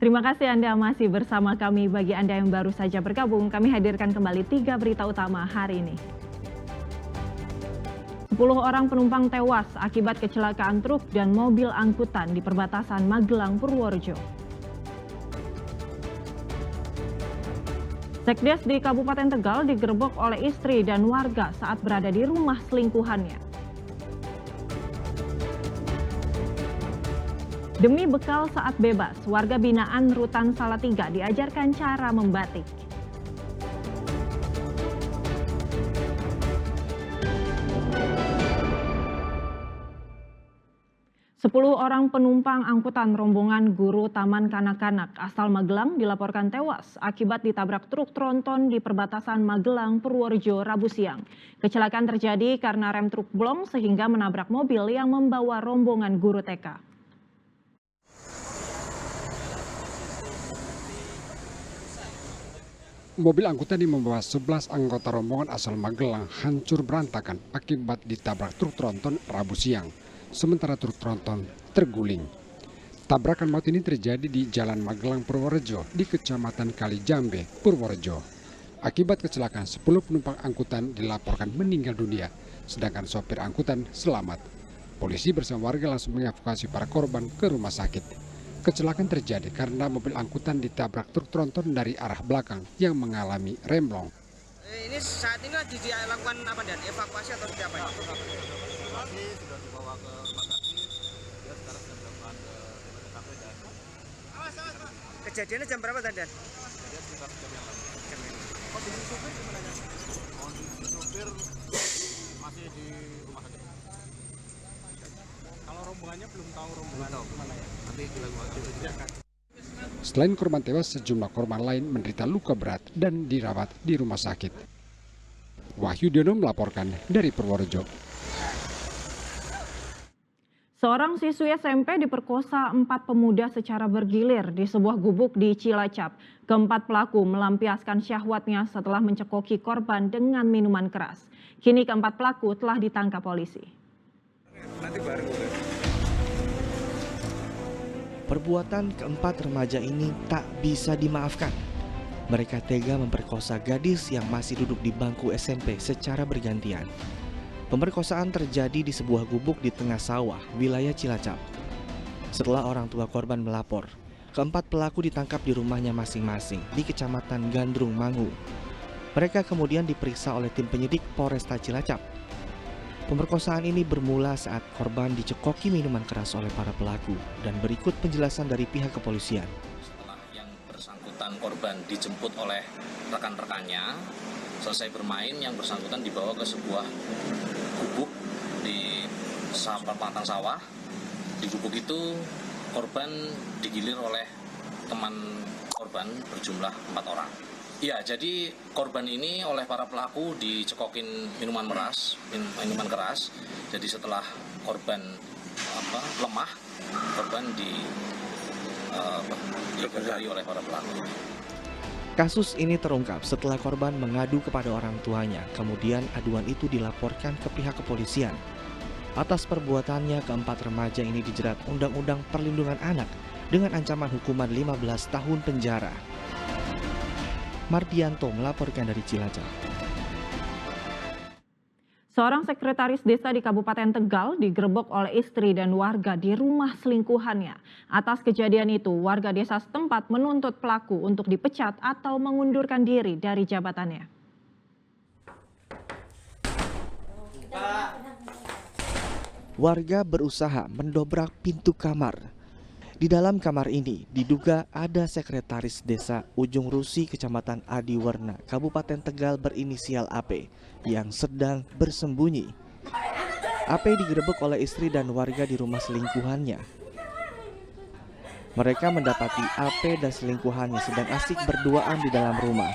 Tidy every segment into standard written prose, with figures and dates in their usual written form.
Terima kasih Anda masih bersama kami. Bagi Anda yang baru saja bergabung, kami hadirkan kembali 3 berita utama hari ini. 10 orang penumpang tewas akibat kecelakaan truk dan mobil angkutan di perbatasan Magelang, Purworejo. Sekdes di Kabupaten Tegal digerebek oleh istri dan warga saat berada di rumah selingkuhannya. Demi bekal saat bebas, warga binaan Rutan Salatiga diajarkan cara membatik. Sepuluh orang penumpang angkutan rombongan guru Taman Kanak-kanak asal Magelang dilaporkan tewas akibat ditabrak truk tronton di perbatasan Magelang, Purworejo, Rabu siang. Kecelakaan terjadi karena rem truk blong sehingga menabrak mobil yang membawa rombongan guru TK. Mobil angkutan yang membawa 11 anggota rombongan asal Magelang hancur berantakan akibat ditabrak truk tronton Rabu siang. Sementara truk tronton terguling. Tabrakan maut ini terjadi di Jalan Magelang Purworejo di Kecamatan Kalijambe, Purworejo. Akibat kecelakaan 10 penumpang angkutan dilaporkan meninggal dunia, sedangkan sopir angkutan selamat. Polisi bersama warga langsung mengevakuasi para korban ke rumah sakit. Kecelakaan terjadi karena mobil angkutan ditabrak truk tronton dari arah belakang yang mengalami remblong. Ini saat ini lagi dilakukan apa dan evakuasi atau seperti apa? Evakuasi sudah dibawa ke rumah sakit, dia sekarang sedang dilakukan ke TKP dan. Kejadiannya jam berapa tadi? Kejadian sekitar jam yang lalu. Kondisi sopir gimana? Kondisi sopir masih di rumah sakit. Kalau rombongannya belum tahu rombongan kemana ya? Nanti dilakukan. Selain korban tewas, sejumlah korban lain menderita luka berat dan dirawat di rumah sakit. Wahyu Diono melaporkan dari Purworejo. Seorang siswi SMP diperkosa 4 pemuda secara bergilir di sebuah gubuk di Cilacap. Keempat pelaku melampiaskan syahwatnya setelah mencekoki korban dengan minuman keras. Kini keempat pelaku telah ditangkap polisi. Perbuatan keempat remaja ini tak bisa dimaafkan. Mereka tega memperkosa gadis yang masih duduk di bangku SMP secara bergantian. Pemerkosaan terjadi di sebuah gubuk di tengah sawah, wilayah Cilacap. Setelah orang tua korban melapor, keempat pelaku ditangkap di rumahnya masing-masing di Kecamatan Gandrung, Mangu. Mereka kemudian diperiksa oleh tim penyidik Polresta Cilacap. Pemerkosaan ini bermula saat korban dicekoki minuman keras oleh para pelaku dan berikut penjelasan dari pihak kepolisian. Setelah yang bersangkutan korban dijemput oleh rekan-rekannya, selesai bermain, yang bersangkutan dibawa ke sebuah gubuk di belakang sawah. Di gubuk itu korban digilir oleh teman korban berjumlah 4 orang. Ya, jadi korban ini oleh para pelaku dicekokin minuman keras. Jadi setelah korban lemah, korban diberdari oleh para pelaku. Kasus ini terungkap setelah korban mengadu kepada orang tuanya. Kemudian aduan itu dilaporkan ke pihak kepolisian. Atas perbuatannya, keempat remaja ini dijerat Undang-Undang Perlindungan Anak dengan ancaman hukuman 15 tahun penjara. Mardianto melaporkan dari Cilacap. Seorang sekretaris desa di Kabupaten Tegal digerebek oleh istri dan warga di rumah selingkuhannya. Atas kejadian itu, warga desa setempat menuntut pelaku untuk dipecat atau mengundurkan diri dari jabatannya. Warga berusaha mendobrak pintu kamar. Di dalam kamar ini diduga ada sekretaris desa Ujung Rusi, Kecamatan Adiwerna, Kabupaten Tegal berinisial AP yang sedang bersembunyi. AP digerebek oleh istri dan warga di rumah selingkuhannya. Mereka mendapati AP dan selingkuhannya sedang asik berduaan di dalam rumah.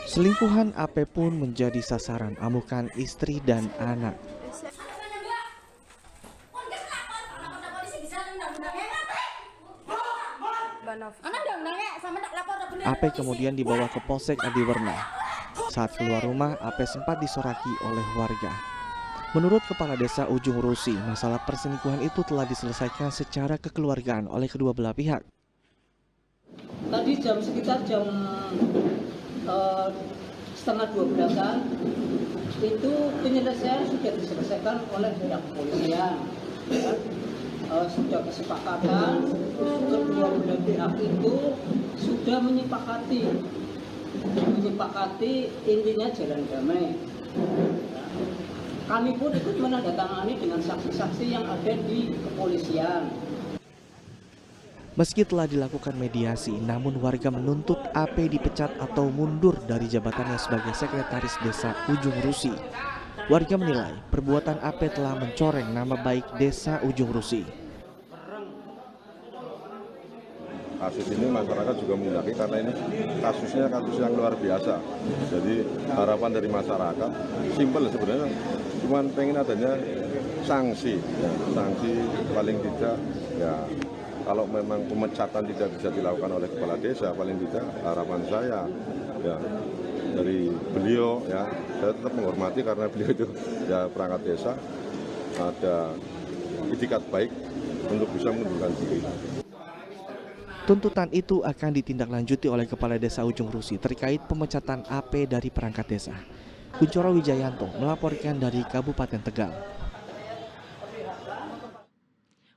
Selingkuhan AP pun menjadi sasaran amukan istri dan anak. AP kemudian dibawa ke Polsek Adiwerna. Saat keluar rumah, AP sempat disoraki oleh warga. Menurut Kepala Desa Ujung Rusi, masalah perselingkuhan itu telah diselesaikan secara kekeluargaan oleh kedua belah pihak. Tadi sekitar jam setengah 12-an itu penyelesaian sudah diselesaikan oleh pihak kepolisian. Sudah kesepakatan, kedua belah pihak itu sudah menyepakati intinya jalan damai. Kami pun ikut menandatangani dengan saksi-saksi yang ada di kepolisian. Meski telah dilakukan mediasi, namun warga menuntut AP dipecat atau mundur dari jabatannya sebagai sekretaris desa Ujung Rusi. Warga menilai perbuatan AP telah mencoreng nama baik desa Ujung Rusi. Kasus ini masyarakat juga menghendaki karena ini kasusnya kasus yang luar biasa. Jadi harapan dari masyarakat simpel sebenarnya, cuma pengen adanya sanksi, ya, sanksi paling tidak ya. Kalau memang pemecatan tidak bisa dilakukan oleh kepala desa, paling tidak harapan saya ya dari beliau ya, saya tetap menghormati karena beliau itu ya perangkat desa, ada itikat baik untuk bisa mengundurkan diri. Tuntutan itu akan ditindaklanjuti oleh Kepala Desa Ujung Rusi terkait pemecatan AP dari perangkat desa. Kuncoro Wijayanto melaporkan dari Kabupaten Tegal.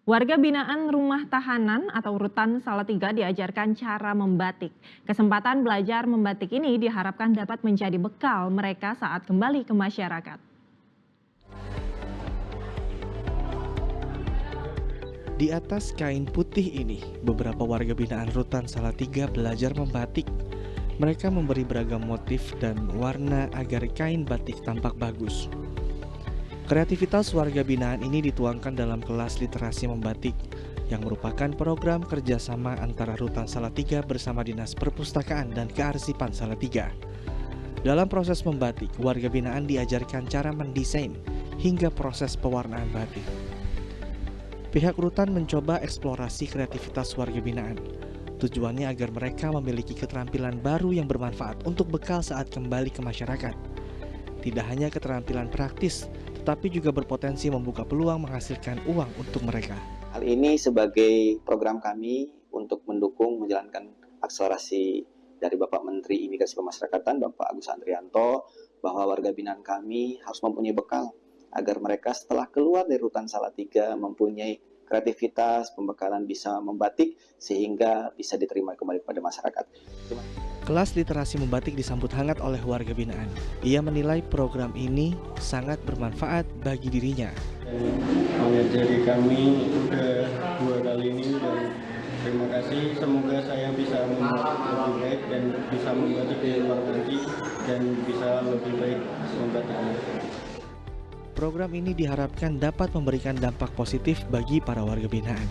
Warga binaan rumah tahanan atau rutan Salatiga diajarkan cara membatik. Kesempatan belajar membatik ini diharapkan dapat menjadi bekal mereka saat kembali ke masyarakat. Di atas kain putih ini, beberapa warga binaan rutan Salatiga belajar membatik. Mereka memberi beragam motif dan warna agar kain batik tampak bagus. Kreativitas warga binaan ini dituangkan dalam kelas literasi membatik yang merupakan program kerjasama antara Rutan Salatiga bersama Dinas Perpustakaan dan Kearsipan Salatiga. Dalam proses membatik, warga binaan diajarkan cara mendesain hingga proses pewarnaan batik. Pihak rutan mencoba eksplorasi kreativitas warga binaan. Tujuannya agar mereka memiliki keterampilan baru yang bermanfaat untuk bekal saat kembali ke masyarakat. Tidak hanya keterampilan praktis, tetapi juga berpotensi membuka peluang menghasilkan uang untuk mereka. Hal ini sebagai program kami untuk mendukung menjalankan akselerasi dari Bapak Menteri Imigrasi Pemasyarakatan, Bapak Agus Andrianto, bahwa warga binaan kami harus mempunyai bekal agar mereka setelah keluar dari Rutan Salatiga mempunyai kreativitas, pembekalan bisa membatik sehingga bisa diterima kembali pada masyarakat. Kelas literasi membatik disambut hangat oleh warga binaan. Ia menilai program ini sangat bermanfaat bagi dirinya. Mengajari kami udah 2 kali ini dan terima kasih. Semoga saya bisa membatik lebih baik dan bisa membatik di luar negeri dan bisa lebih baik membatiknya. Program ini diharapkan dapat memberikan dampak positif bagi para warga binaan.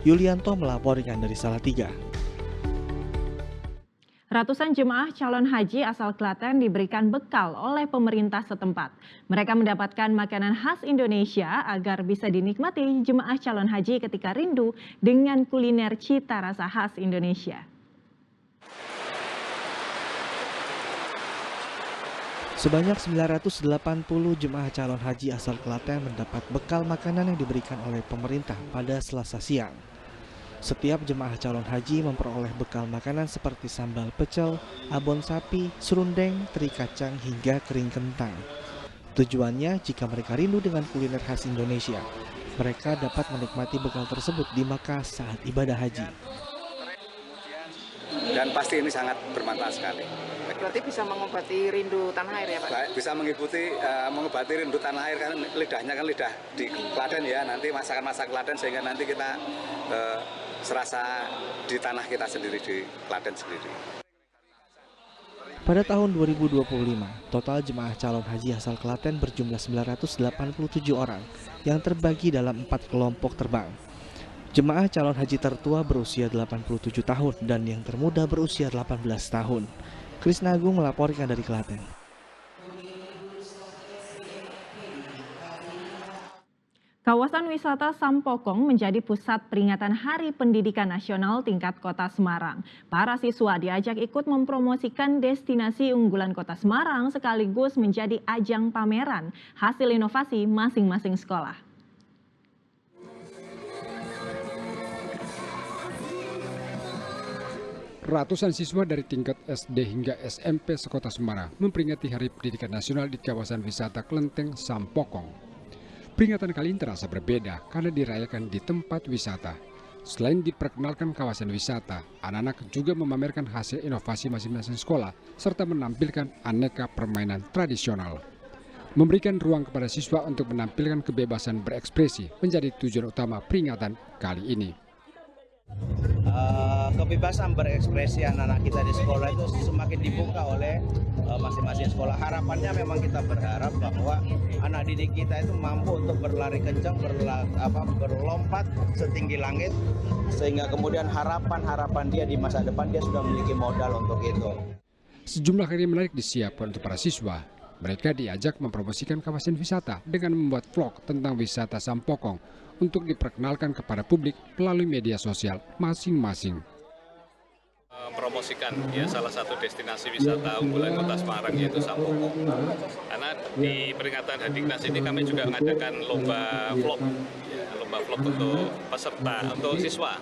Yulianto melaporkan dari Salatiga. Ratusan jemaah calon haji asal Klaten diberikan bekal oleh pemerintah setempat. Mereka mendapatkan makanan khas Indonesia agar bisa dinikmati jemaah calon haji ketika rindu dengan kuliner cita rasa khas Indonesia. Sebanyak 980 jemaah calon haji asal Klaten mendapat bekal makanan yang diberikan oleh pemerintah pada Selasa siang. Setiap jemaah calon haji memperoleh bekal makanan seperti sambal pecel, abon sapi, serundeng, teri kacang, hingga kering kentang. Tujuannya jika mereka rindu dengan kuliner khas Indonesia, mereka dapat menikmati bekal tersebut di Makkah saat ibadah haji. Dan pasti ini sangat bermanfaat sekali. Berarti bisa mengobati rindu tanah air ya Pak? Bisa mengobati rindu tanah air, kan lidahnya kan lidah di Klaten ya, nanti masakan-masakan Klaten sehingga nanti kita serasa di tanah kita sendiri, di Klaten sendiri. Pada tahun 2025, total jemaah calon haji asal Klaten berjumlah 987 orang yang terbagi dalam 4 kelompok terbang. Jemaah calon haji tertua berusia 87 tahun dan yang termuda berusia 18 tahun. Krisna Agung melaporkan dari Klaten. Kawasan wisata Sampokong menjadi pusat peringatan Hari Pendidikan Nasional tingkat Kota Semarang. Para siswa diajak ikut mempromosikan destinasi unggulan Kota Semarang sekaligus menjadi ajang pameran hasil inovasi masing-masing sekolah. Ratusan siswa dari tingkat SD hingga SMP sekota Semarang memperingati Hari Pendidikan Nasional di kawasan wisata Klenteng Sampokong. Peringatan kali ini terasa berbeda karena dirayakan di tempat wisata. Selain diperkenalkan kawasan wisata, anak-anak juga memamerkan hasil inovasi masing-masing sekolah serta menampilkan aneka permainan tradisional. Memberikan ruang kepada siswa untuk menampilkan kebebasan berekspresi menjadi tujuan utama peringatan kali ini. Kebebasan berekspresi anak-anak kita di sekolah itu semakin dibuka oleh masing-masing sekolah. Harapannya memang kita berharap bahwa anak didik kita itu mampu untuk berlari kencang, berlompat setinggi langit, sehingga kemudian harapan dia di masa depan dia sudah memiliki modal untuk itu. Sejumlah karya menarik disiapkan untuk para siswa. Mereka diajak mempromosikan kawasan wisata dengan membuat vlog tentang wisata Sampokong untuk diperkenalkan kepada publik melalui media sosial masing-masing. Promosikan ya salah satu destinasi wisata unggulan Kota Semarang yaitu Sampokong. Karena di peringatan Hari Dinas ini kami juga mengadakan lomba vlog untuk peserta, untuk siswa.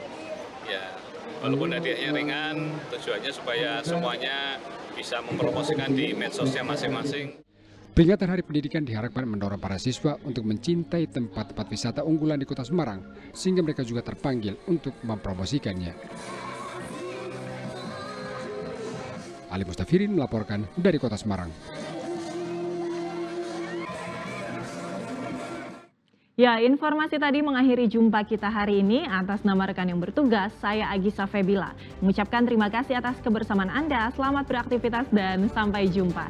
Ya, walaupun hadiahnya ringan, tujuannya supaya semuanya bisa mempromosikan di medsosnya masing-masing. Peringatan Hari Pendidikan diharapkan mendorong para siswa untuk mencintai tempat-tempat wisata unggulan di Kota Semarang, sehingga mereka juga terpanggil untuk mempromosikannya. Ali Mustafirin melaporkan dari Kota Semarang. Ya, informasi tadi mengakhiri jumpa kita hari ini. Atas nama rekan yang bertugas, saya Agisa Febila mengucapkan terima kasih atas kebersamaan Anda. Selamat beraktivitas dan sampai jumpa.